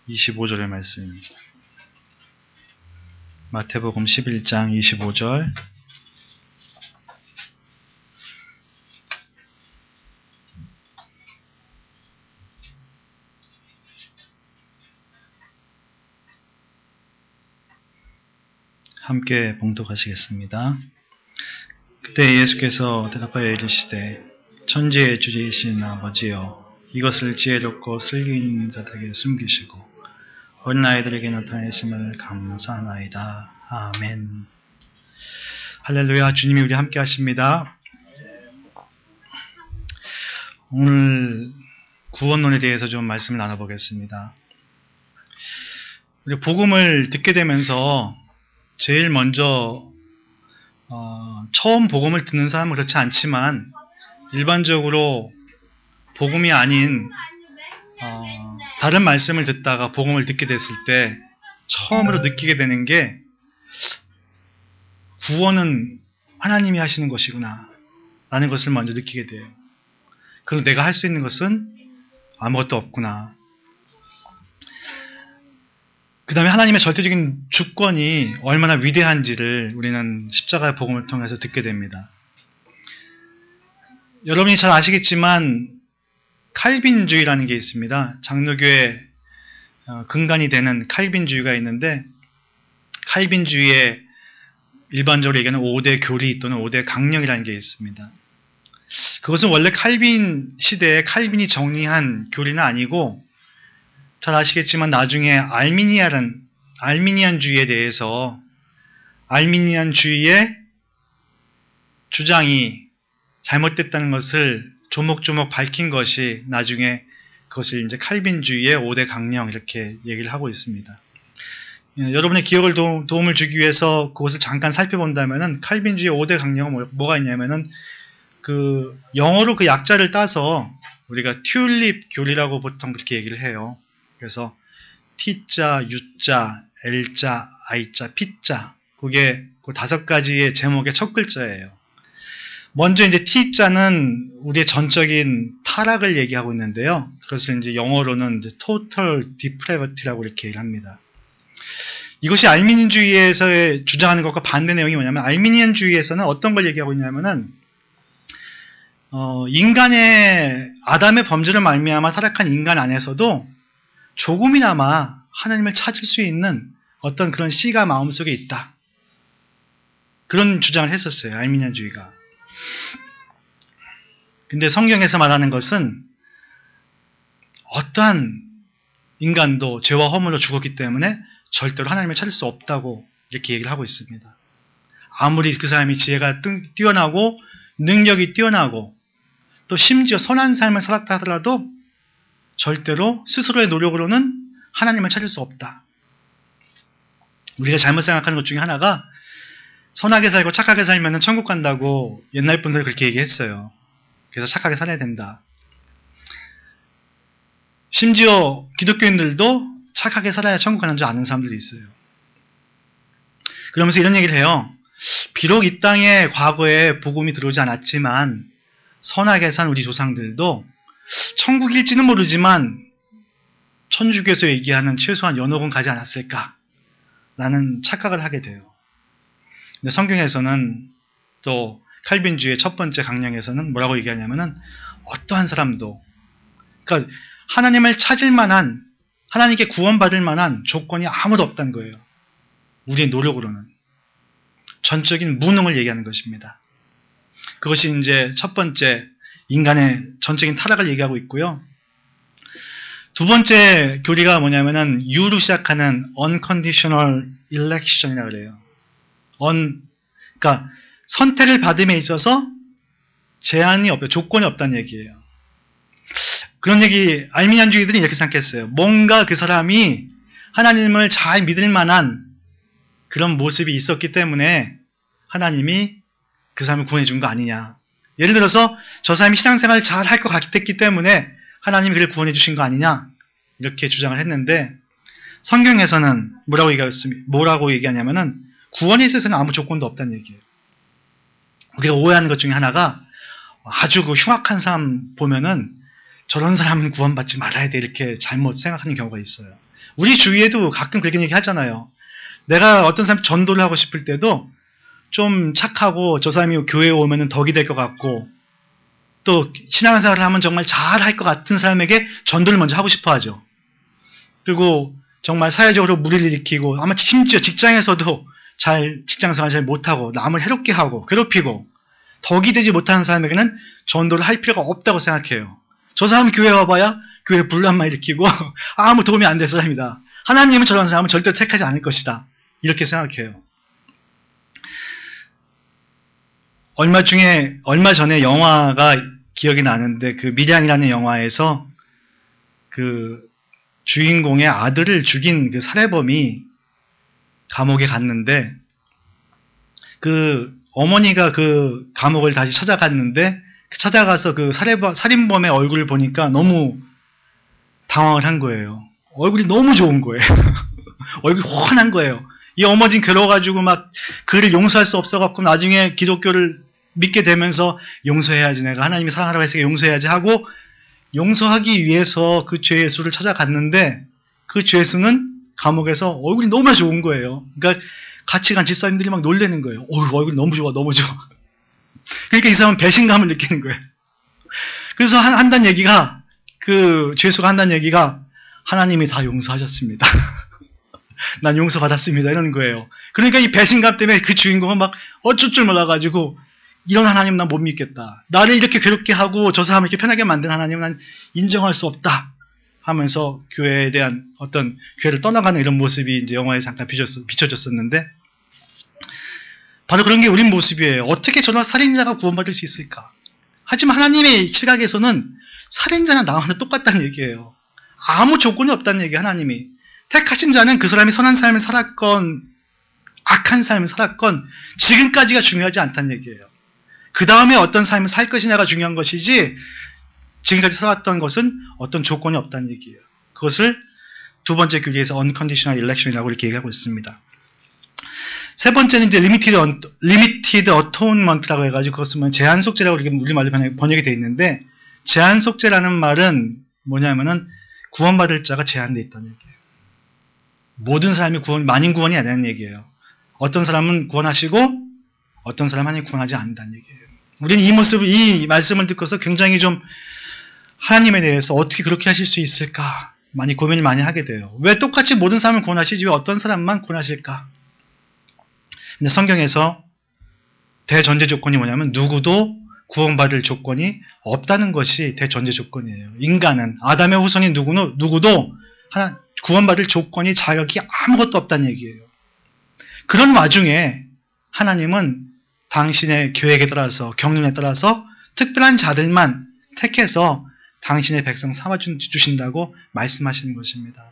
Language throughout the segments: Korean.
25절의 말씀입니다. 마태복음 11장 25절. 함께 봉독하시겠습니다. 그때 예수께서 대답하여 이르시되 천지의 주이신 아버지여, 이것을 지혜롭고 슬기 있는 자들에게 숨기시고 어린 아이들에게 나타내심을 감사하나이다. 아멘. 할렐루야. 주님이 우리 함께 하십니다. 오늘 구원론에 대해서 좀 말씀을 나눠보겠습니다. 우리 복음을 듣게 되면서 제일 먼저 처음 복음을 듣는 사람은 그렇지 않지만 일반적으로 복음이 아닌 다른 말씀을 듣다가 복음을 듣게 됐을 때 처음으로 느끼게 되는 게 구원은 하나님이 하시는 것이구나 라는 것을 먼저 느끼게 돼요. 그리고 내가 할 수 있는 것은 아무것도 없구나. 그 다음에 하나님의 절대적인 주권이 얼마나 위대한지를 우리는 십자가의 복음을 통해서 듣게 됩니다. 여러분이 잘 아시겠지만 칼빈주의라는 게 있습니다. 장로교의 근간이 되는 칼빈주의가 있는데, 칼빈주의의 일반적으로 얘기하는 5대 교리 또는 5대 강령이라는 게 있습니다. 그것은 원래 칼빈 시대에 칼빈이 정리한 교리는 아니고, 잘 아시겠지만 나중에 알미니안주의에 대해서 알미니안주의의 주장이 잘못됐다는 것을 조목조목 밝힌 것이 나중에 그것을 이제 칼빈주의의 5대 강령 이렇게 얘기를 하고 있습니다. 여러분의 기억을 도움을 주기 위해서 그것을 잠깐 살펴본다면은 칼빈주의 5대 강령은 뭐가 있냐면은 그 영어로 그 약자를 따서 우리가 튤립 교리라고 보통 그렇게 얘기를 해요. 그래서 T자, U자, L자, I자, P자, 그게 그 5가지의 제목의 첫 글자예요. 먼저 이제 T자는 우리의 전적인 타락을 얘기하고 있는데요. 그것을 이제 영어로는 이제 Total Depravity라고 이렇게 얘기를 합니다. 이것이 알미니안주의에서 주장하는 것과 반대 내용이 뭐냐면, 알미니안주의에서는 어떤 걸 얘기하고 있냐면은 인간의 아담의 범죄를 말미암아 타락한 인간 안에서도 조금이나마 하나님을 찾을 수 있는 어떤 그런 씨가 마음속에 있다. 그런 주장을 했었어요. 알미니안주의가. 근데 성경에서 말하는 것은 어떠한 인간도 죄와 허물로 죽었기 때문에 절대로 하나님을 찾을 수 없다고 이렇게 얘기를 하고 있습니다. 아무리 그 사람이 지혜가 뛰어나고 능력이 뛰어나고 또 심지어 선한 삶을 살았다 하더라도 절대로 스스로의 노력으로는 하나님을 찾을 수 없다. 우리가 잘못 생각하는 것 중에 하나가 선하게 살고 착하게 살면 천국 간다고 옛날 분들 그렇게 얘기했어요. 그래서 착하게 살아야 된다. 심지어 기독교인들도 착하게 살아야 천국 가는 줄 아는 사람들이 있어요. 그러면서 이런 얘기를 해요. 비록 이 땅에 과거에 복음이 들어오지 않았지만 선하게 산 우리 조상들도 천국일지는 모르지만 천주교에서 얘기하는 최소한 연옥은 가지 않았을까 라는 착각을 하게 돼요. 근데 성경에서는 또 칼빈주의 첫 번째 강령에서는 뭐라고 얘기하냐면은 어떠한 사람도, 그러니까 하나님을 찾을 만한, 하나님께 구원받을 만한 조건이 아무도 없다는 거예요. 우리의 노력으로는. 전적인 무능을 얘기하는 것입니다. 그것이 이제 첫 번째 인간의 전적인 타락을 얘기하고 있고요. 두 번째 교리가 뭐냐면은 U로 시작하는 unconditional election이라고 그래요. 그러니까 선택을 받음에 있어서 제한이 없다, 조건이 없다는 얘기예요. 그런 얘기, 알미니안주의들이 이렇게 생각했어요. 뭔가 그 사람이 하나님을 잘 믿을 만한 그런 모습이 있었기 때문에 하나님이 그 사람을 구원해 준 거 아니냐. 예를 들어서 저 사람이 신앙생활을 잘 할 것 같았기 때문에 하나님이 그를 구원해 주신 거 아니냐. 이렇게 주장을 했는데, 성경에서는 뭐라고 얘기하냐면은 구원에 있어서는 아무 조건도 없다는 얘기예요. 우리가 오해하는 것 중에 하나가 아주 그 흉악한 사람 보면은 저런 사람은 구원받지 말아야 돼 이렇게 잘못 생각하는 경우가 있어요. 우리 주위에도 가끔 그렇게 얘기하잖아요. 내가 어떤 사람 전도를 하고 싶을 때도 좀 착하고 저 사람이 교회에 오면은 덕이 될 것 같고 또 신앙생활을 하면 정말 잘할 것 같은 사람에게 전도를 먼저 하고 싶어 하죠. 그리고 정말 사회적으로 무리를 일으키고 아마 심지어 직장에서도 직장생활 잘 못하고 남을 해롭게 하고 괴롭히고 덕이 되지 못하는 사람에게는 전도를 할 필요가 없다고 생각해요. 저 사람 교회 와봐야 교회 분란만 일으키고 아무 도움이 안 될 사람이다. 하나님은 저런 사람은 절대로 택하지 않을 것이다. 이렇게 생각해요. 얼마 전에 영화가 기억이 나는데 그 밀양이라는 영화에서 그 주인공의 아들을 죽인 그 살해범이 감옥에 갔는데 그 어머니가 그 감옥을 다시 찾아갔는데 찾아가서 그 살인범의 얼굴을 보니까 너무 당황을 한 거예요. 얼굴이 너무 좋은 거예요. 얼굴이 훤한 거예요. 이 어머니는 괴로워가지고 막 그를 용서할 수 없어갖고 나중에 기독교를 믿게 되면서 용서해야지, 내가 하나님이 사랑하라고 했으니까 용서해야지 하고 용서하기 위해서 그 죄수를 찾아갔는데 그 죄수는 감옥에서 얼굴이 너무 좋은 거예요. 그러니까 같이 간 집사님들이 막 놀라는 거예요. 얼굴이 너무 좋아, 너무 좋아. 그러니까 이 사람은 배신감을 느끼는 거예요. 그래서 한다는 얘기가, 그 죄수가 한다는 얘기가 하나님이 다 용서하셨습니다. 난 용서받았습니다. 이러는 거예요. 그러니까 이 배신감 때문에 그 주인공은 막 어쩔 줄 몰라가지고 이런 하나님 난 못 믿겠다. 나를 이렇게 괴롭게 하고 저 사람을 이렇게 편하게 만든 하나님은 난 인정할 수 없다. 하면서 교회에 대한 어떤 교회를 떠나가는 이런 모습이 이제 영화에 잠깐 비춰졌었는데 바로 그런 게 우리 모습이에요. 어떻게 저런 살인자가 구원받을 수 있을까? 하지만 하나님의 시각에서는 살인자나 나와는 똑같다는 얘기예요. 아무 조건이 없다는 얘기예요. 하나님이. 택하신 자는 그 사람이 선한 삶을 살았건 악한 삶을 살았건 지금까지가 중요하지 않다는 얘기예요. 그 다음에 어떤 삶을 살 것이냐가 중요한 것이지 지금까지 살았던 것은 어떤 조건이 없다는 얘기예요. 그것을 두 번째 교리에서 unconditional election이라고 이렇게 얘기하고 있습니다. 세 번째는 이제 limited atonement라고 해가지고 그것은 제한 속죄라고 이렇게 우리말로 번역이 되어 있는데 제한 속죄라는 말은 뭐냐면은 구원받을 자가 제한되어 있다는 얘기예요. 모든 사람이 만인 구원이 아니라는 얘기예요. 어떤 사람은 구원하시고 어떤 사람은 하나님 구원하지 않는다는 얘기예요. 우리는 이 말씀을 듣고서 굉장히 좀 하나님에 대해서 어떻게 그렇게 하실 수 있을까 많이 고민을 많이 하게 돼요. 왜 똑같이 모든 사람을 구원하시지 왜 어떤 사람만 구원하실까? 근데 성경에서 대전제 조건이 뭐냐면 누구도 구원받을 조건이 없다는 것이 대전제 조건이에요. 인간은 아담의 후손인 누구도 구원받을 조건이 자격이 아무것도 없다는 얘기예요. 그런 와중에 하나님은 당신의 계획에 따라서 경륜에 따라서 특별한 자들만 택해서 당신의 백성 삼아주신다고 말씀하시는 것입니다.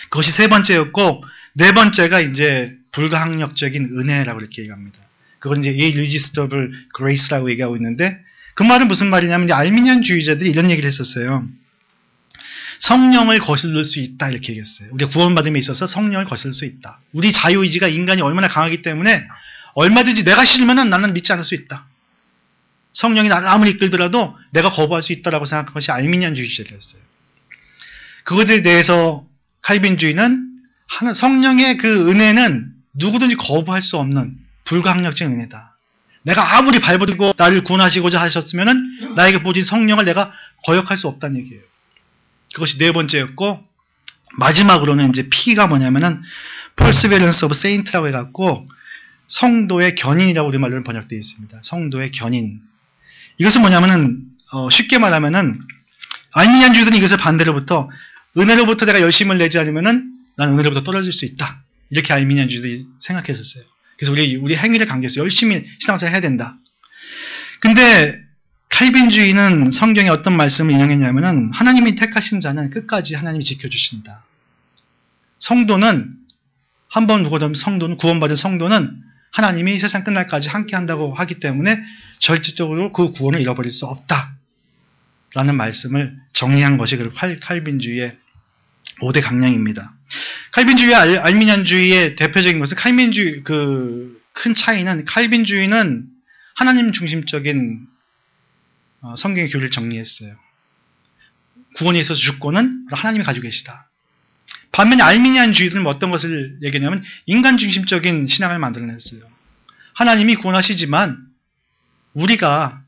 그것이 세 번째였고 네 번째가 이제 불가항력적인 은혜라고 이렇게 얘기합니다. 그건 이제 irresistible grace라고 얘기하고 있는데 그 말은 무슨 말이냐면 이제 알미니안주의자들이 이런 얘기를 했었어요. 성령을 거슬릴 수 있다 이렇게 얘기했어요. 우리가 구원받음에 있어서 성령을 거슬릴 수 있다. 우리 자유의지가 인간이 얼마나 강하기 때문에 얼마든지 내가 싫으면 나는 믿지 않을 수 있다. 성령이 나를 아무리 이끌더라도 내가 거부할 수 있다라고 생각한 것이 알미니안주의자들이었어요. 그것에 대해서 칼빈주의는 성령의 그 은혜는 누구든지 거부할 수 없는 불가항력적인 은혜다. 내가 아무리 발버둥고 나를 구원하시고자 하셨으면 나에게 보여진 성령을 내가 거역할 수 없다는 얘기예요. 그것이 네 번째였고 마지막으로는 이제 P가 뭐냐면은 Perseverance of Saint라고 해갖고 성도의 견인이라고 우리말로는 번역되어 있습니다. 성도의 견인. 이것은 뭐냐면은 쉽게 말하면은 알미니안주의들은 이것을 반대로부터 은혜로부터 내가 열심을 내지 않으면은 난 은혜로부터 떨어질 수 있다. 이렇게 알미니안주의들이 생각했었어요. 그래서 우리 행위를 강조해서 열심히 신앙생활 해야 된다. 근데 칼빈주의는 성경에 어떤 말씀을 인용했냐면은 하나님이 택하신 자는 끝까지 하나님이 지켜주신다. 성도는 한번 구원받은 성도는 하나님이 세상 끝날까지 함께 한다고 하기 때문에 절대적으로 그 구원을 잃어버릴 수 없다. 라는 말씀을 정리한 것이 칼빈주의의 5대 강령입니다. 칼빈주의와 알미니안주의의 대표적인 것은 칼빈주의 큰 차이는 칼빈주의는 하나님 중심적인 성경의 교리를 정리했어요. 구원에 있어서 주권은 하나님이 가지고 계시다. 반면에 알미니안주의들은 어떤 것을 얘기하냐면 인간 중심적인 신앙을 만들어냈어요. 하나님이 구원하시지만 우리가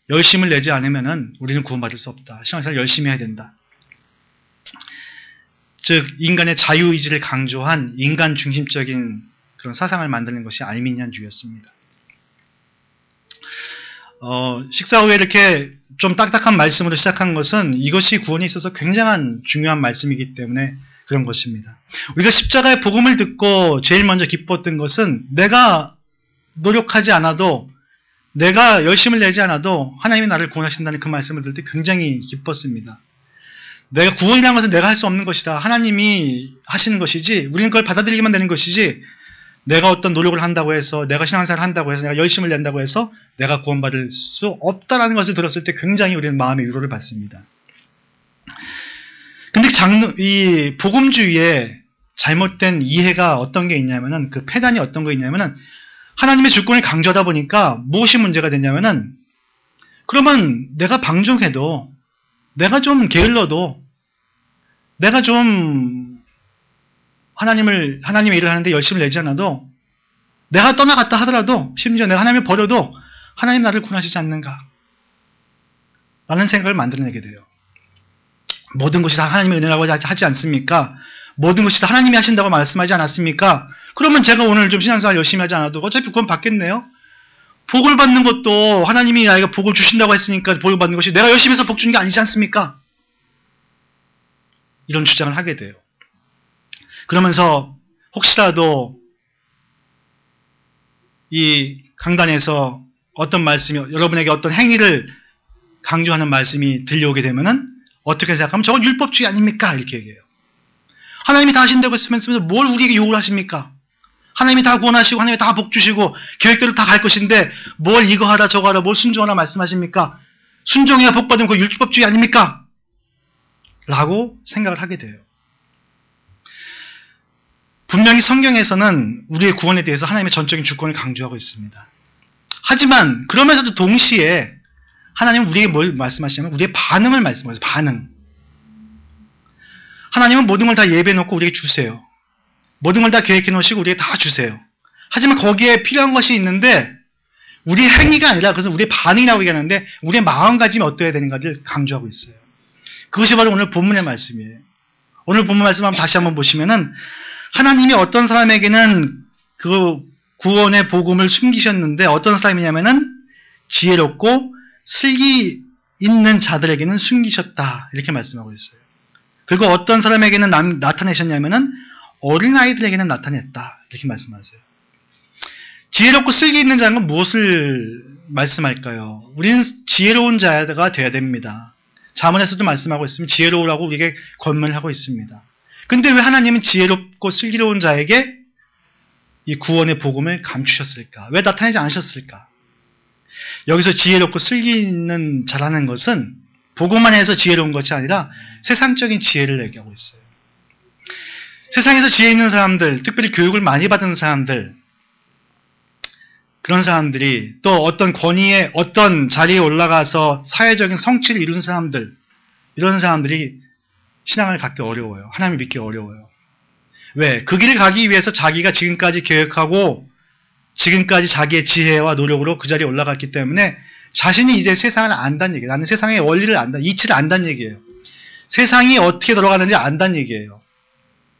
열심을 내지 않으면 우리는 구원받을 수 없다. 신앙생활 열심히 해야 된다. 즉 인간의 자유의지를 강조한 인간 중심적인 그런 사상을 만드는 것이 알미니안주의였습니다. 식사 후에 이렇게 좀 딱딱한 말씀으로 시작한 것은 이것이 구원에 있어서 굉장한 중요한 말씀이기 때문에 그런 것입니다. 우리가 십자가의 복음을 듣고 제일 먼저 기뻤던 것은 내가 노력하지 않아도, 내가 열심을 내지 않아도 하나님이 나를 구원하신다는 그 말씀을 들을 때 굉장히 기뻤습니다. 내가 구원이라는 것은 내가 할 수 없는 것이다. 하나님이 하시는 것이지 우리는 그걸 받아들이기만 되는 것이지 내가 어떤 노력을 한다고 해서, 내가 신앙생활을 한다고 해서, 내가 열심을 낸다고 해서 내가 구원받을 수 없다라는 것을 들었을 때 굉장히 우리는 마음의 위로를 받습니다. 근데 이 복음주의의 잘못된 이해가 어떤 게 있냐면은, 그 폐단이 어떤 거 있냐면은, 하나님의 주권을 강조하다 보니까 무엇이 문제가 되냐면은, 그러면 내가 방종해도, 내가 좀 게을러도, 내가 좀 하나님의 일을 하는데 열심히 내지 않아도, 내가 떠나갔다 하더라도, 심지어 내가 하나님을 버려도 하나님 나를 구원하시지 않는가? 라는 생각을 만들어내게 돼요. 모든 것이 다 하나님의 은혜라고 하지 않습니까? 모든 것이 다 하나님이 하신다고 말씀하지 않았습니까? 그러면 제가 오늘 좀 신앙생활 열심히 하지 않아도 어차피 구원 받겠네요? 복을 받는 것도 하나님이 나에게 복을 주신다고 했으니까 복을 받는 것이 내가 열심히 해서 복 주는 게 아니지 않습니까? 이런 주장을 하게 돼요. 그러면서 혹시라도 이 강단에서 어떤 말씀이, 여러분에게 어떤 행위를 강조하는 말씀이 들려오게 되면은 어떻게 생각하면 저건 율법주의 아닙니까? 이렇게 얘기해요. 하나님이 다 하신다고 했으면서 뭘 우리에게 요구를 하십니까? 하나님이 다 구원하시고 하나님이 다 복 주시고 계획대로 다 갈 것인데 뭘 이거 하라 저거 하라 뭘 순종하라 말씀하십니까? 순종해야 복 받으면 그거 율법주의 아닙니까? 라고 생각을 하게 돼요. 분명히 성경에서는 우리의 구원에 대해서 하나님의 전적인 주권을 강조하고 있습니다. 하지만 그러면서도 동시에 하나님은 우리에게 뭘 말씀하시냐면 우리의 반응을 말씀하세요. 반응. 하나님은 모든 걸 다 예배해 놓고 우리에게 주세요. 모든 걸 다 계획해 놓으시고 우리에게 다 주세요. 하지만 거기에 필요한 것이 있는데 우리의 행위가 아니라 그것은 우리의 반응이라고 얘기하는데 우리의 마음가짐이 어떠해야 되는가를 강조하고 있어요. 그것이 바로 오늘 본문의 말씀이에요. 오늘 본문 말씀 한번 다시 한번 보시면은 하나님이 어떤 사람에게는 그 구원의 복음을 숨기셨는데 어떤 사람이냐면은 지혜롭고 슬기 있는 자들에게는 숨기셨다. 이렇게 말씀하고 있어요. 그리고 어떤 사람에게는 나타내셨냐면은 어린아이들에게는 나타냈다. 이렇게 말씀하세요. 지혜롭고 슬기 있는 자는 건 무엇을 말씀할까요? 우리는 지혜로운 자가 되어야 됩니다. 자문에서도 말씀하고 있으면 지혜로우라고 우리에게 권면을 하고 있습니다. 근데 왜 하나님은 지혜롭고 슬기로운 자에게 이 구원의 복음을 감추셨을까? 왜 나타내지 않으셨을까? 여기서 지혜롭고 슬기 있는 자라는 것은 복음만 해서 지혜로운 것이 아니라 세상적인 지혜를 얘기하고 있어요. 세상에서 지혜 있는 사람들, 특별히 교육을 많이 받은 사람들, 그런 사람들이 또 어떤 권위에, 어떤 자리에 올라가서 사회적인 성취를 이룬 사람들, 이런 사람들이 신앙을 갖기 어려워요. 하나님을 믿기 어려워요. 왜? 그 길을 가기 위해서 자기가 지금까지 계획하고 지금까지 자기의 지혜와 노력으로 그 자리에 올라갔기 때문에 자신이 이제 세상을 안다는 얘기예요. 나는 세상의 원리를 안다, 이치를 안다는 얘기예요. 세상이 어떻게 돌아가는지 안다는 얘기예요.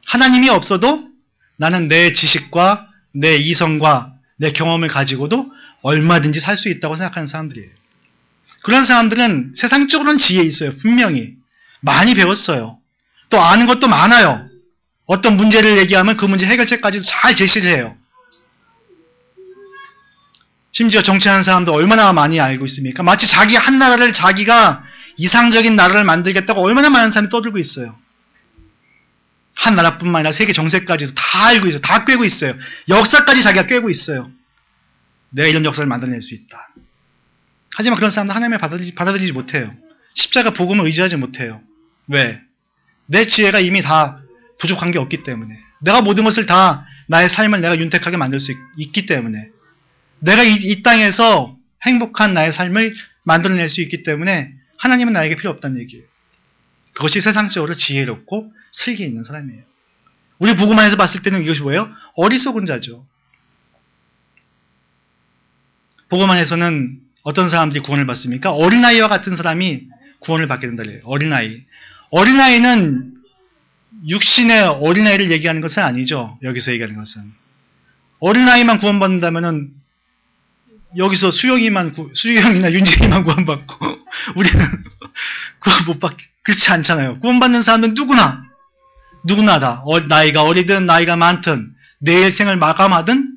하나님이 없어도 나는 내 지식과 내 이성과 내 경험을 가지고도 얼마든지 살 수 있다고 생각하는 사람들이에요. 그런 사람들은 세상적으로는 지혜 있어요. 분명히. 많이 배웠어요. 또 아는 것도 많아요. 어떤 문제를 얘기하면 그 문제 해결책까지도 잘 제시를 해요. 심지어 정치하는 사람도 얼마나 많이 알고 있습니까? 마치 자기 한 나라를 자기가 이상적인 나라를 만들겠다고 얼마나 많은 사람이 떠들고 있어요. 한 나라뿐만 아니라 세계 정세까지도 다 알고 있어요. 다 꿰고 있어요. 역사까지 자기가 꿰고 있어요. 내가 이런 역사를 만들어낼 수 있다. 하지만 그런 사람들 하나님을 받아들이지 못해요. 십자가 복음을 의지하지 못해요. 왜? 내 지혜가 이미 다 부족한 게 없기 때문에. 내가 모든 것을 다 나의 삶을 내가 윤택하게 만들 수 있기 때문에. 내가 이 땅에서 행복한 나의 삶을 만들어낼 수 있기 때문에 하나님은 나에게 필요 없다는 얘기예요. 그것이 세상적으로 지혜롭고 슬기 있는 사람이에요. 우리 복음안에서 봤을 때는 이것이 뭐예요? 어리석은 자죠. 복음안에서는 어떤 사람들이 구원을 받습니까? 어린아이와 같은 사람이 구원을 받게 된다. 어린아이. 어린아이는 육신의 어린아이를 얘기하는 것은 아니죠. 여기서 얘기하는 것은. 어린아이만 구원받는다면은 여기서 수영이나 윤진이만 구원받고 우리는 구원 못 받, 그렇지 않잖아요. 구원받는 사람은 누구나 다 나이가 어리든 나이가 많든 내 생을 마감하든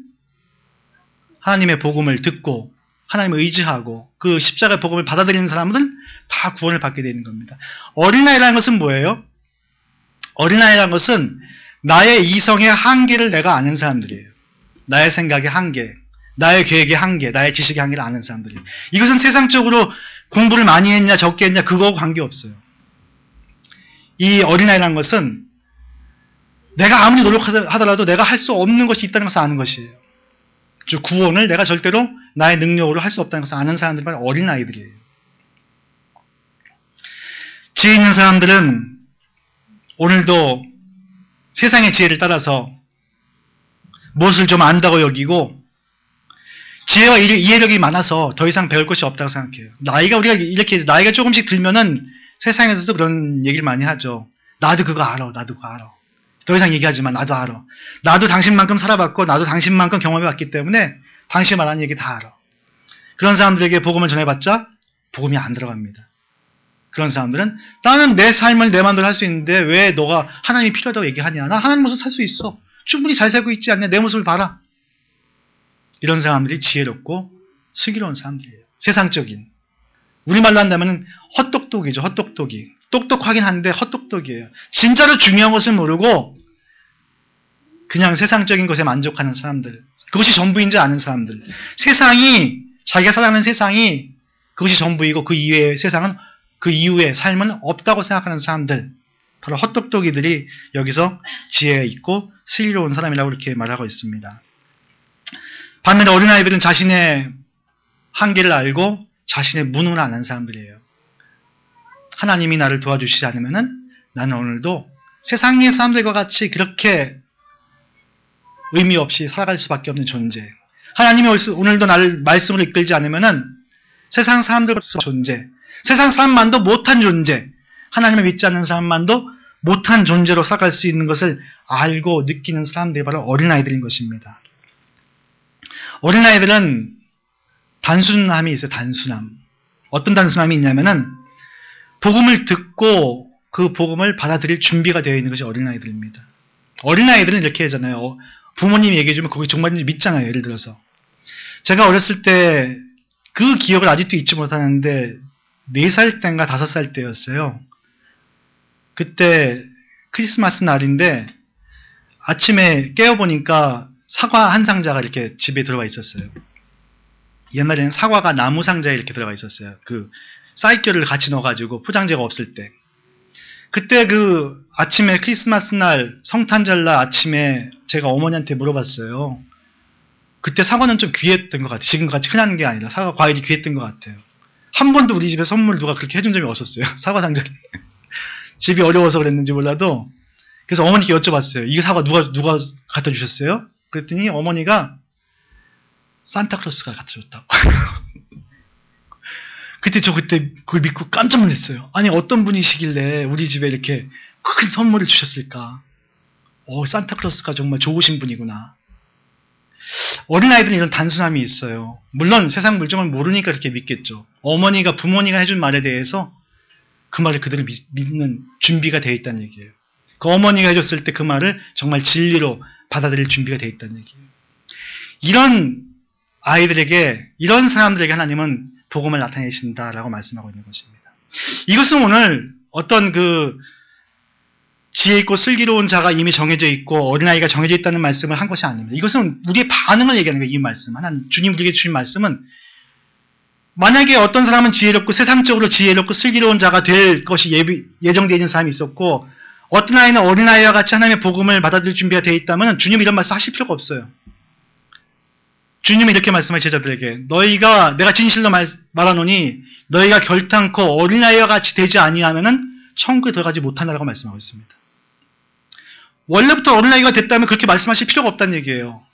하나님의 복음을 듣고 하나님을 의지하고 그 십자가의 복음을 받아들이는 사람은 다 구원을 받게 되는 겁니다. 어린아이라는 것은 뭐예요? 어린아이라는 것은 나의 이성의 한계를 내가 아는 사람들이에요. 나의 생각의 한계, 나의 계획의 한계, 나의 지식의 한계를 아는 사람들이에요. 이것은 세상적으로 공부를 많이 했냐 적게 했냐 그거하고 관계없어요. 이 어린아이라는 것은 내가 아무리 노력하더라도 내가 할 수 없는 것이 있다는 것을 아는 것이에요. 즉 구원을 내가 절대로 나의 능력으로 할 수 없다는 것을 아는 사람들이 바로 어린아이들이에요. 지혜 있는 사람들은 오늘도 세상의 지혜를 따라서 무엇을 좀 안다고 여기고 지혜와 이해력이 많아서 더 이상 배울 것이 없다고 생각해요. 우리가 이렇게 나이가 조금씩 들면은 세상에서도 그런 얘기를 많이 하죠. 나도 그거 알아. 더 이상 얘기하지만 나도 알아. 나도 당신만큼 살아봤고 나도 당신만큼 경험해봤기 때문에 당신이 말하는 얘기 다 알아. 그런 사람들에게 복음을 전해봤자 복음이 안 들어갑니다. 그런 사람들은 나는 내 삶을 내 마음대로 할 수 있는데 왜 너가 하나님이 필요하다고 얘기하냐. 나 하나님 모습 살 수 있어. 충분히 잘 살고 있지 않냐. 내 모습을 봐라. 이런 사람들이 지혜롭고 슬기로운 사람들이에요. 세상적인. 우리말로 한다면 헛똑똑이죠. 헛똑똑이. 똑똑하긴 한데 헛똑똑이에요. 진짜로 중요한 것을 모르고 그냥 세상적인 것에 만족하는 사람들. 그것이 전부인 줄 아는 사람들. 세상이 자기가 살아가는 세상이 그것이 전부이고 그 이외의 세상은 그 이후의 삶은 없다고 생각하는 사람들. 바로 헛똑똑이들이 여기서 지혜가 있고 슬기로운 사람이라고 이렇게 말하고 있습니다. 반면에 어린아이들은 자신의 한계를 알고 자신의 무능을 아는 사람들이에요. 하나님이 나를 도와주시지 않으면은 나는 오늘도 세상의 사람들과 같이 그렇게 의미 없이 살아갈 수밖에 없는 존재. 하나님이 오늘도 나를 말씀으로 이끌지 않으면은 세상 사람들과 존재. 세상 사람만도 못한 존재. 하나님을 믿지 않는 사람만도 못한 존재로 살아갈 수 있는 것을 알고 느끼는 사람들이 바로 어린아이들인 것입니다. 어린아이들은 단순함이 있어요. 단순함. 어떤 단순함이 있냐면은 복음을 듣고 그 복음을 받아들일 준비가 되어 있는 것이 어린아이들입니다. 어린아이들은 이렇게 하잖아요. 부모님이 얘기해주면 거기 정말인지 믿잖아요. 예를 들어서. 제가 어렸을 때 그 기억을 아직도 잊지 못하는데 4살 때인가 5살 때였어요. 그때 크리스마스 날인데 아침에 깨어보니까 사과 한 상자가 이렇게 집에 들어가 있었어요. 옛날에는 사과가 나무 상자에 이렇게 들어가 있었어요. 그 쌀겨를 같이 넣어가지고 포장재가 없을 때. 그때 그 아침에 크리스마스 날 성탄절날 아침에 제가 어머니한테 물어봤어요. 그때 사과는 좀 귀했던 것 같아요. 지금같이 흔한 게 아니라 사과 과일이 귀했던 것 같아요. 한 번도 우리 집에 선물 누가 그렇게 해준 적이 없었어요. 사과 상자를. 집이 어려워서 그랬는지 몰라도. 그래서 어머니께 여쭤봤어요. 이 사과 누가 갖다 주셨어요? 그랬더니 어머니가 산타클로스가 갖다 줬다고. 그때 그걸 믿고 깜짝 놀랐어요. 아니 어떤 분이시길래 우리 집에 이렇게 큰 선물을 주셨을까? 산타클로스가 정말 좋으신 분이구나. 어린아이들은 이런 단순함이 있어요. 물론 세상 물정을 모르니까 그렇게 믿겠죠. 부모니가 해준 말에 대해서 그 말을 그대로 믿는 준비가 되어 있다는 얘기예요. 그 어머니가 해줬을 때 그 말을 정말 진리로 받아들일 준비가 되어 있다는 얘기예요. 이런 아이들에게, 이런 사람들에게 하나님은 복음을 나타내신다라고 말씀하고 있는 것입니다. 이것은 오늘 어떤 지혜 있고 슬기로운 자가 이미 정해져 있고 어린아이가 정해져 있다는 말씀을 한 것이 아닙니다. 이것은 우리의 반응을 얘기하는 거예요. 이 말씀. 하나님, 주님 우리에게 주신 말씀은 만약에 어떤 사람은 지혜롭고 세상적으로 지혜롭고 슬기로운 자가 될 것이 예정되어 있는 사람이 있었고 어떤 아이는 어린아이와 같이 하나님의 복음을 받아들일 준비가 되어 있다면 주님이 이런 말씀 하실 필요가 없어요. 주님이 이렇게 말씀하신 제자들에게 내가 진실로 말하노니 너희가 결탄코 어린아이와 같이 되지 아니하면은 천국에 들어가지 못한다라고 말씀하고 있습니다. 원래부터 어린아이가 됐다면 그렇게 말씀하실 필요가 없다는 얘기예요.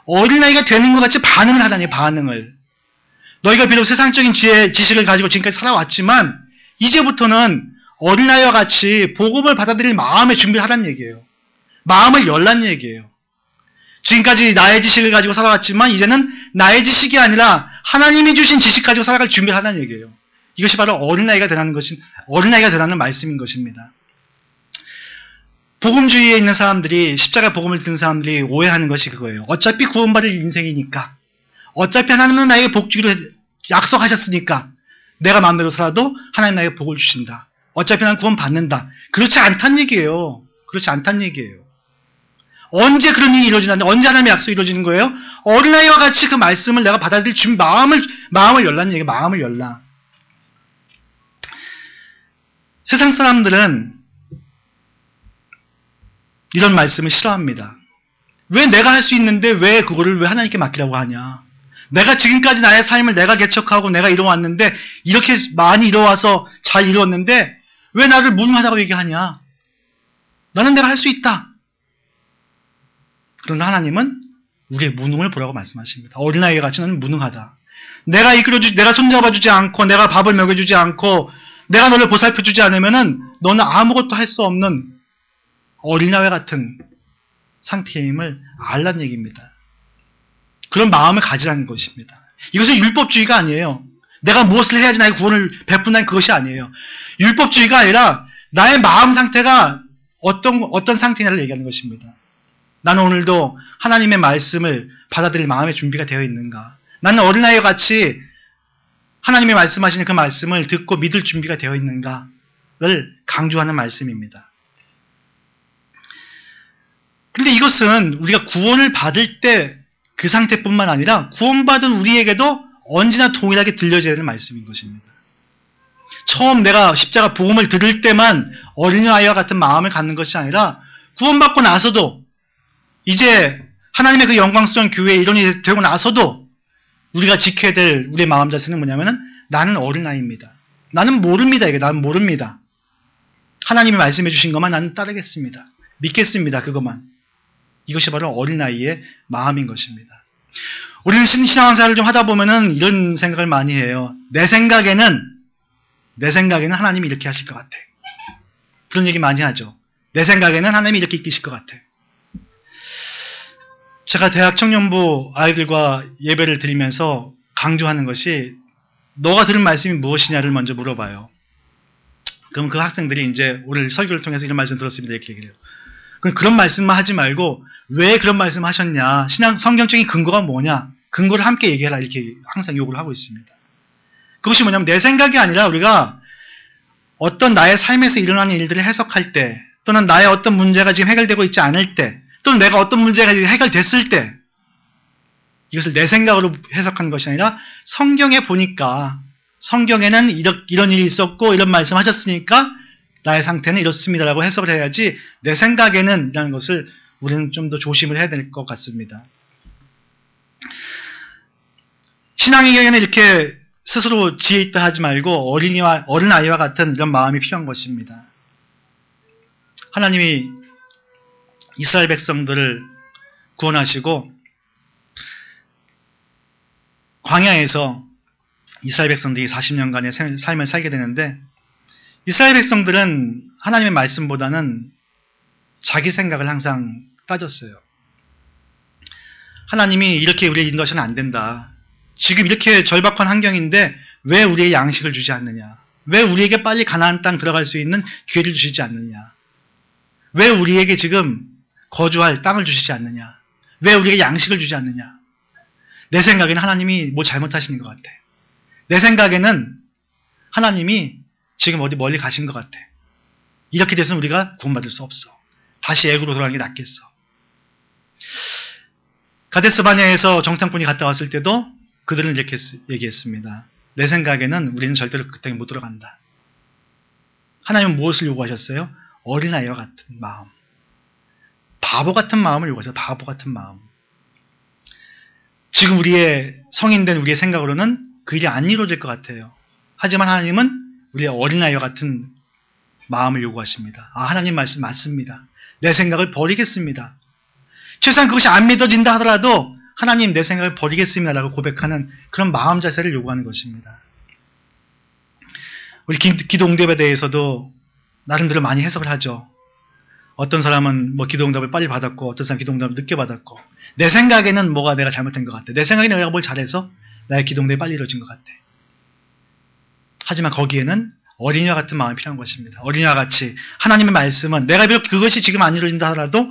어린아이가 되는 것 같이 반응을 하라니, 반응을. 너희가 비록 세상적인 지식을 가지고 지금까지 살아왔지만 이제부터는 어린아이와 같이 복음을 받아들일 마음의 준비를 하라는 얘기예요. 마음을 열라는 얘기예요. 지금까지 나의 지식을 가지고 살아왔지만 이제는 나의 지식이 아니라 하나님이 주신 지식 가지고 살아갈 준비를 하라는 얘기예요. 이것이 바로 어린아이가 되라는 말씀인 것입니다. 복음주의에 있는 사람들이, 십자가 복음을 듣는 사람들이 오해하는 것이 그거예요. 어차피 구원받을 인생이니까, 어차피 하나님은 나에게 복 주기로 약속하셨으니까 내가 마음대로 살아도 하나님 나에게 복을 주신다. 어차피 난 구원 받는다. 그렇지 않다는 얘기예요. 그렇지 않다는 얘기예요. 언제 그런 일이 이루어지는데, 언제 하나님의 약속이 이루어지는 거예요? 어린아이와 같이 그 말씀을 내가 받아들일 준비, 마음을 열라는 얘기예요. 마음을 열라. 세상 사람들은 이런 말씀을 싫어합니다. 왜 내가 할 수 있는데 왜 그거를 왜 하나님께 맡기라고 하냐? 내가 지금까지 나의 삶을 내가 개척하고 내가 이뤄왔는데, 이렇게 많이 이뤄와서 잘 이루었는데 왜 나를 무능하다고 얘기하냐? 나는 내가 할 수 있다. 그러나 하나님은 우리의 무능을 보라고 말씀하십니다. 어린아이가 같이 너는 무능하다. 내가 손잡아주지 않고, 내가 밥을 먹여주지 않고, 내가 너를 보살펴주지 않으면은 너는 아무것도 할 수 없는 어린아이 같은 상태임을 알라는 얘기입니다. 그런 마음을 가지라는 것입니다. 이것은 율법주의가 아니에요. 내가 무엇을 해야지 나의 구원을 베푼다는 그것이 아니에요. 율법주의가 아니라 나의 마음 상태가 어떤 상태냐를 얘기하는 것입니다. 나는 오늘도 하나님의 말씀을 받아들일 마음의 준비가 되어 있는가? 나는 어린아이와 같이 하나님의 말씀하시는 그 말씀을 듣고 믿을 준비가 되어 있는가를 강조하는 말씀입니다. 근데 이것은 우리가 구원을 받을 때 그 상태뿐만 아니라 구원받은 우리에게도 언제나 동일하게 들려져야 되는 말씀인 것입니다. 처음 내가 십자가 복음을 들을 때만 어린아이와 같은 마음을 갖는 것이 아니라 구원받고 나서도, 이제 하나님의 그 영광스러운 교회의 일원이 되고 나서도 우리가 지켜야 될 우리의 마음 자세는 뭐냐면은 나는 어린아이입니다. 나는 모릅니다. 나는 모릅니다. 하나님이 말씀해 주신 것만 나는 따르겠습니다. 믿겠습니다. 그것만. 이것이 바로 어린아이의 마음인 것입니다. 우리는 신앙생활을 좀 하다 보면은 이런 생각을 많이 해요. 내 생각에는 하나님이 이렇게 하실 것 같아. 그런 얘기 많이 하죠. 내 생각에는 하나님이 이렇게 이끄실 것 같아. 제가 대학 청년부 아이들과 예배를 드리면서 강조하는 것이, 너가 들은 말씀이 무엇이냐를 먼저 물어봐요. 그럼 그 학생들이 이제 오늘 설교를 통해서 이런 말씀 들었습니다. 이렇게 얘기를 해요. 그럼 그런 말씀만 하지 말고 왜 그런 말씀 하셨냐? 성경적인 근거가 뭐냐? 근거를 함께 얘기해라. 이렇게 항상 요구를 하고 있습니다. 그것이 뭐냐면, 내 생각이 아니라 우리가 어떤 나의 삶에서 일어나는 일들을 해석할 때, 또는 나의 어떤 문제가 지금 해결되고 있지 않을 때, 또는 내가 어떤 문제가 해결됐을 때, 이것을 내 생각으로 해석한 것이 아니라 성경에 보니까, 성경에는 이런 일이 있었고 이런 말씀 하셨으니까 나의 상태는 이렇습니다라고 해석을 해야지, 내 생각에는 이라는 것을 우리는 좀 더 조심을 해야 될 것 같습니다. 신앙의 경우에는 이렇게 스스로 지혜 있다 하지 말고 어린아이와 같은 이런 마음이 필요한 것입니다. 하나님이 이스라엘 백성들을 구원하시고 광야에서 이스라엘 백성들이 40년간의 삶을 살게 되는데, 이스라엘 백성들은 하나님의 말씀보다는 자기 생각을 항상 따졌어요. 하나님이 이렇게 우리를 인도하셔는 안 된다. 지금 이렇게 절박한 환경인데 왜 우리의 양식을 주지 않느냐? 왜 우리에게 빨리 가나안 땅 들어갈 수 있는 기회를 주시지 않느냐? 왜 우리에게 지금 거주할 땅을 주시지 않느냐? 왜 우리에게 양식을 주지 않느냐? 내 생각에는 하나님이 뭐 잘못하시는 것 같아. 내 생각에는 하나님이 지금 어디 멀리 가신 것 같아. 이렇게 돼서는 우리가 구원받을 수 없어. 다시 애굽으로 돌아가는 게 낫겠어. 가데스 바네아에서 정탐꾼이 갔다 왔을 때도 그들은 이렇게 얘기했습니다. 내 생각에는 우리는 절대로 그 땅에 못 들어간다. 하나님은 무엇을 요구하셨어요? 어린아이와 같은 마음. 바보 같은 마음을 요구하셨어요. 바보 같은 마음. 지금 우리의 성인된 우리의 생각으로는 그 일이 안 이루어질 것 같아요. 하지만 하나님은 우리의 어린아이와 같은 마음을 요구하십니다. 아, 하나님 말씀 맞습니다. 내 생각을 버리겠습니다. 최소한 그것이 안 믿어진다 하더라도 하나님 내 생각을 버리겠습니다라고 고백하는 그런 마음 자세를 요구하는 것입니다. 우리 기도 응답에 대해서도 나름대로 많이 해석을 하죠. 어떤 사람은 뭐 기도 응답을 빨리 받았고 어떤 사람은 기도 응답을 늦게 받았고 내 생각에는 뭐가 내가 잘못된 것 같아. 내 생각에는 내가 뭘 잘해서 나의 기도 응답이 빨리 이루어진 것 같아. 하지만 거기에는 어린이와 같은 마음이 필요한 것입니다. 어린이와 같이 하나님의 말씀은 내가 비록 그것이 지금 안 이루어진다 하더라도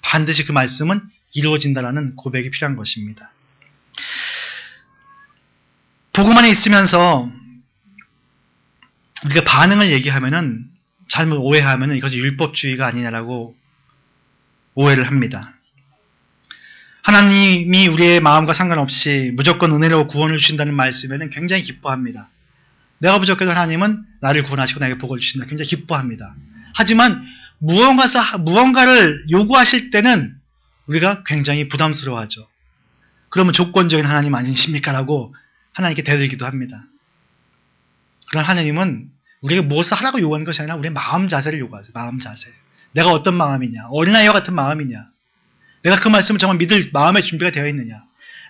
반드시 그 말씀은 이루어진다라는 고백이 필요한 것입니다. 복음 안에 있으면서 우리가 반응을 얘기하면은 잘못 오해하면은 이것이 율법주의가 아니냐라고 오해를 합니다. 하나님이 우리의 마음과 상관없이 무조건 은혜로 구원을 주신다는 말씀에는 굉장히 기뻐합니다. 내가 부족해도 하나님은 나를 구원하시고 나에게 복을 주신다. 굉장히 기뻐합니다. 하지만 무언가를 요구하실 때는 우리가 굉장히 부담스러워하죠. 그러면 조건적인 하나님 아니십니까? 라고 하나님께 대들기도 합니다. 그러나 하나님은 우리에게 무엇을 하라고 요구하는 것이 아니라 우리의 마음 자세를 요구하세요. 마음 자세. 내가 어떤 마음이냐? 어린아이와 같은 마음이냐? 내가 그 말씀을 정말 믿을 마음의 준비가 되어 있느냐?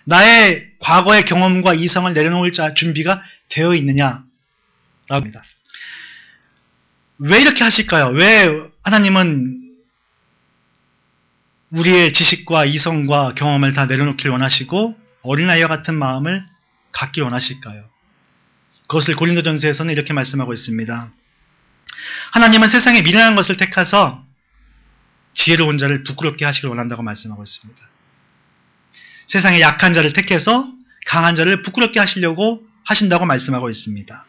나의 과거의 경험과 이성을 내려놓을 준비가 되어 있느냐? 라고 합니다. 왜 이렇게 하실까요? 왜 하나님은 우리의 지식과 이성과 경험을 다 내려놓길 원하시고 어린아이와 같은 마음을 갖기 원하실까요? 그것을 고린도전서에서는 이렇게 말씀하고 있습니다. 하나님은 세상에 미련한 것을 택하서 지혜로운 자를 부끄럽게 하시길 원한다고 말씀하고 있습니다. 세상에 약한 자를 택해서 강한 자를 부끄럽게 하시려고 하신다고 말씀하고 있습니다.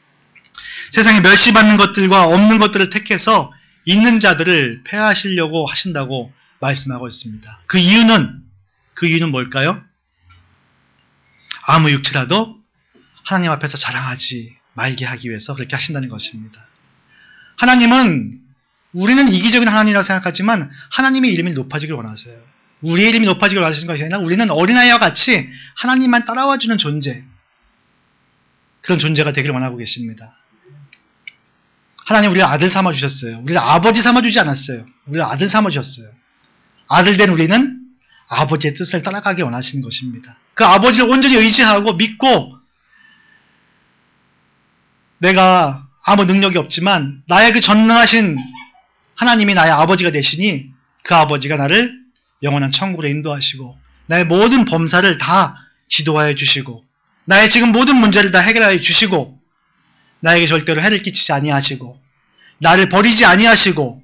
세상에 멸시받는 것들과 없는 것들을 택해서 있는 자들을 폐하시려고 하신다고 말씀하고 있습니다. 그 이유는 뭘까요? 아무 육체라도 하나님 앞에서 자랑하지 말게 하기 위해서 그렇게 하신다는 것입니다. 하나님은 우리는 이기적인 하나님이라고 생각하지만 하나님의 이름이 높아지길 원하세요. 우리의 이름이 높아지길 원하시는 것이 아니라 우리는 어린아이와 같이 하나님만 따라와주는 존재, 그런 존재가 되기를 원하고 계십니다. 하나님 우리를 아들 삼아주셨어요. 우리를 아버지 삼아주지 않았어요. 우리를 아들 삼아주셨어요. 아들 된 우리는 아버지의 뜻을 따라가기 원하시는 것입니다. 그 아버지를 온전히 의지하고 믿고 내가 아무 능력이 없지만 나의 그 전능하신 하나님이 나의 아버지가 되시니 그 아버지가 나를 영원한 천국으로 인도하시고 나의 모든 범사를 다 지도하여 주시고 나의 지금 모든 문제를 다 해결하여 주시고 나에게 절대로 해를 끼치지 아니하시고 나를 버리지 아니하시고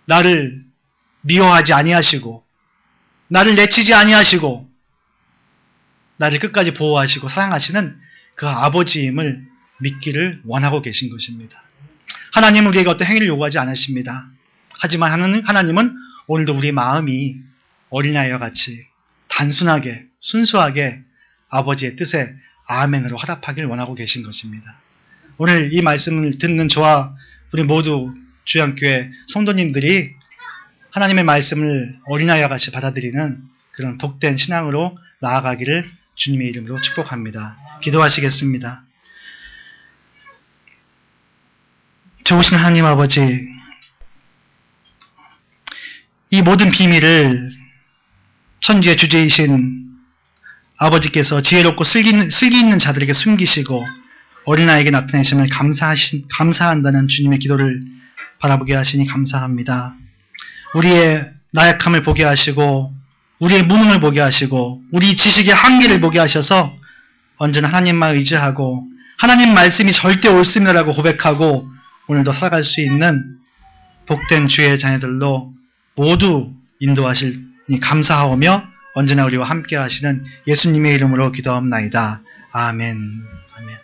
나를 미워하지 아니하시고 나를 내치지 아니하시고 나를 끝까지 보호하시고 사랑하시는 그 아버지임을 믿기를 원하고 계신 것입니다. 하나님은 우리에게 어떤 행위를 요구하지 않으십니다. 하지만 하나님은 오늘도 우리 마음이 어린아이와 같이 단순하게 순수하게 아버지의 뜻에 아멘으로 화답하기를 원하고 계신 것입니다. 오늘 이 말씀을 듣는 저와 우리 모두 주양교회 성도님들이 하나님의 말씀을 어린아이와 같이 받아들이는 그런 복된 신앙으로 나아가기를 주님의 이름으로 축복합니다. 기도하시겠습니다. 좋으신 하나님 아버지, 이 모든 비밀을 천지의 주제이신 아버지께서 지혜롭고 슬기 있는 자들에게 숨기시고 어린아이에게 나타내심을 감사한다는 주님의 기도를 바라보게 하시니 감사합니다. 우리의 나약함을 보게 하시고 우리의 무능을 보게 하시고 우리 지식의 한계를 보게 하셔서 언제나 하나님만 의지하고 하나님 말씀이 절대 옳습니다라고 고백하고 오늘도 살아갈 수 있는 복된 주의 자녀들로 모두 인도하시니 감사하오며 언제나 우리와 함께 하시는 예수님의 이름으로 기도하옵나이다. 아멘. 아멘.